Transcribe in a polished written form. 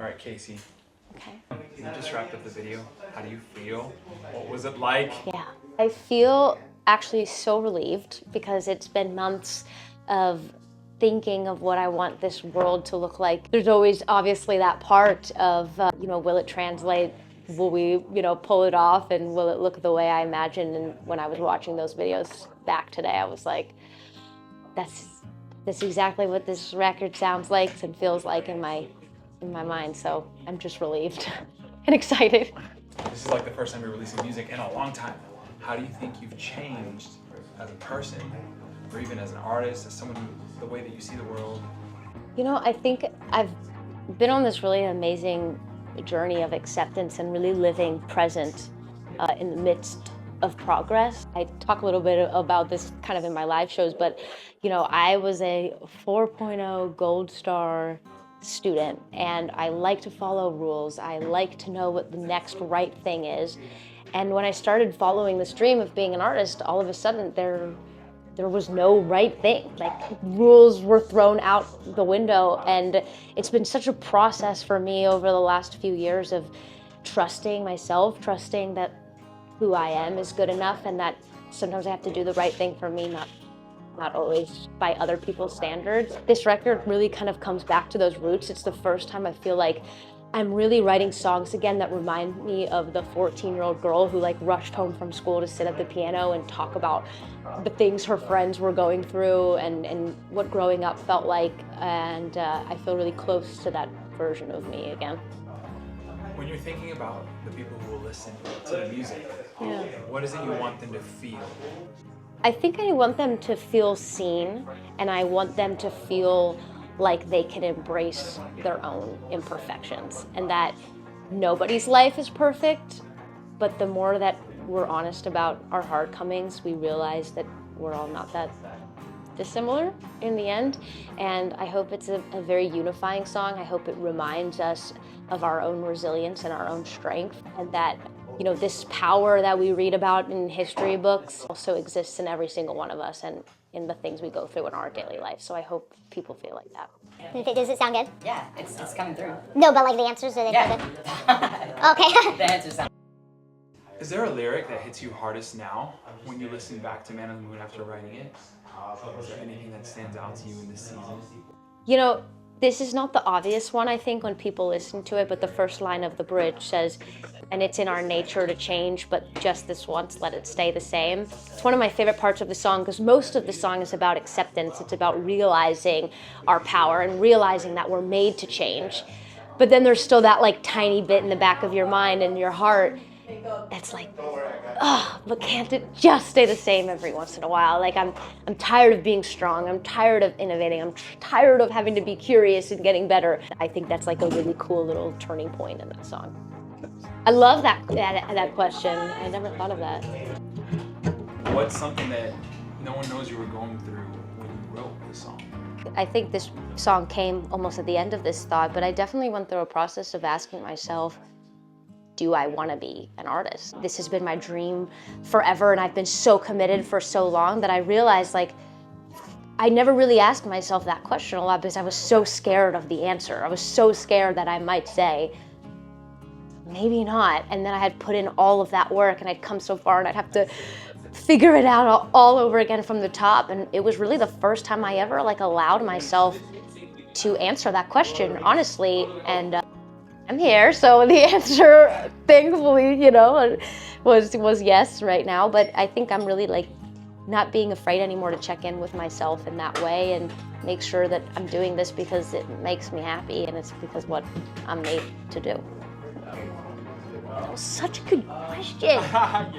All right, Casey. Okay. You just wrapped up the video. How do you feel? What was it like? Yeah, I feel actually so relieved because it's been months of thinking of what I want this world to look like. There's always obviously that part of, will it translate? Will we, pull it off, and will it look the way I imagined? And when I was watching those videos back today, I was like, that's exactly what this record sounds like and feels like in my mind. So I'm just relieved and excited. This is like the first time you're releasing music in a long time. How do you think you've changed as a person, or even as an artist, as someone the way that you see the world? I think I've been on this really amazing journey of acceptance and really living present in the midst of progress. I talk a little bit about this kind of in my live shows, but I was a 4.0 gold star student, and I like to follow rules. I like to know what the next right thing is. And when I started following this dream of being an artist, all of a sudden there was no right thing. Like, rules were thrown out the window, and it's been such a process for me over the last few years of trusting myself, trusting that who I am is good enough, and that sometimes I have to do the right thing for me, not always by other people's standards. This record really kind of comes back to those roots. It's the first time I feel like I'm really writing songs again that remind me of the 14-year-old girl who rushed home from school to sit at the piano and talk about the things her friends were going through and what growing up felt like. And I feel really close to that version of me again. When you're thinking about the people who will listen to the music, Yeah. What is it you want them to feel? I think I want them to feel seen, and I want them to feel like they can embrace their own imperfections, and that nobody's life is perfect, but the more that we're honest about our shortcomings, we realize that we're all not that dissimilar in the end. And I hope it's a very unifying song. I hope it reminds us of our own resilience and our own strength, and that this power that we read about in history books also exists in every single one of us and in the things we go through in our daily life. So I hope people feel like that. Does it sound good? Yeah, it's coming through. No, but the answers, are they Yeah. good? Okay. The answers sound. Is there a lyric that hits you hardest now when you listen back to Man on the Moon after writing it? Is there anything that stands out to you in this season? This is not the obvious one, I think, when people listen to it, but the first line of the bridge says, "And it's in our nature to change, but just this once, let it stay the same." It's one of my favorite parts of the song because most of the song is about acceptance. It's about realizing our power and realizing that we're made to change. But then there's still that tiny bit in the back of your mind and your heart that's but can't it just stay the same every once in a while? I'm tired of being strong. I'm tired of innovating. I'm tired of having to be curious and getting better. I think that's a really cool little turning point in that song. I love that question. I never thought of that. What's something that no one knows you were going through when you wrote the song? I think this song came almost at the end of this thought, but I definitely went through a process of asking myself, do I want to be an artist? This has been my dream forever, and I've been so committed for so long that I realized I never really asked myself that question a lot because I was so scared of the answer. I was so scared that I might say, maybe not. And then I had put in all of that work and I'd come so far and I'd have to figure it out all over again from the top. And it was really the first time I ever allowed myself to answer that question honestly. And I'm here, so the answer, thankfully, was yes right now. But I think I'm really not being afraid anymore to check in with myself in that way and make sure that I'm doing this because it makes me happy and it's because what I'm made to do. That was such a good question. Yeah.